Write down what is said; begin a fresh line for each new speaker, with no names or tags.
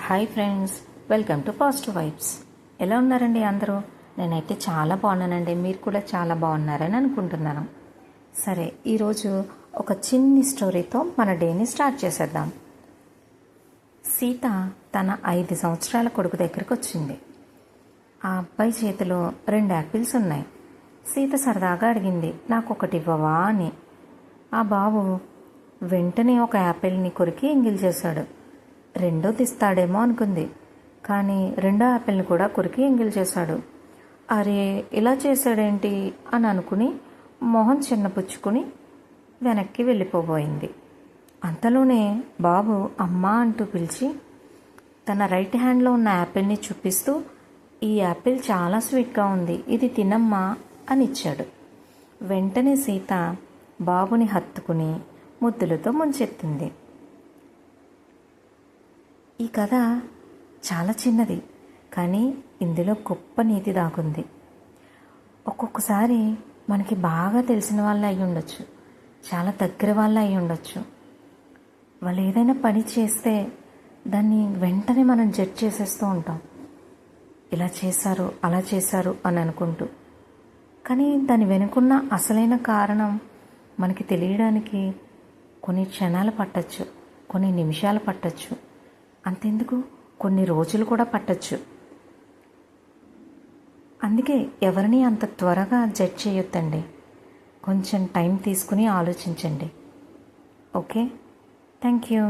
Hi friends, welcome to positive vibes. ఎలా ఉన్నారండి అందరూ? నేనైతే చాలా బాగున్నానండి. మీరు కూడా చాలా బాగున్నారని అనుకుంటున్నాను. సరే, ఈరోజు ఒక చిన్ని స్టోరీతో మన డేని స్టార్ట్ చేసేద్దాం. సీత తన 5 సంవత్సరాల కొడుకు దగ్గరికి వచ్చింది. ఆ అబ్బాయి చేతిలో 2 యాపిల్స్ ఉన్నాయి. సీత సరదాగా అడిగింది, నాకు ఒకటి ఇవ్వవా అని. ఆ బాబు వెంటనే ఒక యాపిల్ని కొరికి ఎంగిల్ చేశాడు. రెండోది ఇస్తాడేమో అనుకుంది, కానీ రెండో యాపిల్ని కూడా కొరికి ఎంగిల్ చేశాడు. అరే, ఇలా చేశాడేంటి అని అనుకుని మొహం చిన్నపుచ్చుకుని వెనక్కి వెళ్ళిపోబోయింది. అంతలోనే బాబు అమ్మా అంటూ పిలిచి తన రైట్ హ్యాండ్లో ఉన్న యాపిల్ని చూపిస్తూ, ఈ యాపిల్ చాలా స్వీట్గా ఉంది, ఇది తినమ్మా అని ఇచ్చాడు. వెంటనే సీత బాబుని హత్తుకుని ముద్దులతో ముంచెత్తింది. ఈ కథ చాలా చిన్నది, కానీ ఇందులో గొప్ప నీతి దాగుంది. ఒక్కొక్కసారి మనకి బాగా తెలిసిన వాళ్ళు అయి ఉండొచ్చు, చాలా దగ్గర వాళ్ళు అయి ఉండొచ్చు. వాళ్ళు ఏదైనా పని చేస్తే దాన్ని వెంటనే మనం జడ్జ్ చేసేస్తూ ఉంటాం, ఇలా చేశారు అలా చేశారు అని అనుకుంటూ. కానీ దాని వెనుకున్న అసలైన కారణం మనకి తెలియడానికి కొన్ని క్షణాలు పట్టచ్చు, కొన్ని నిమిషాలు పట్టచ్చు, అంతెందుకు కొన్ని రోజులు కూడా పట్టచ్చు. అందుకే ఎవరిని అంత త్వరగా జడ్జ్ చేయొద్దండి. కొంచెం టైం తీసుకుని ఆలోచించండి. Okay, thank you.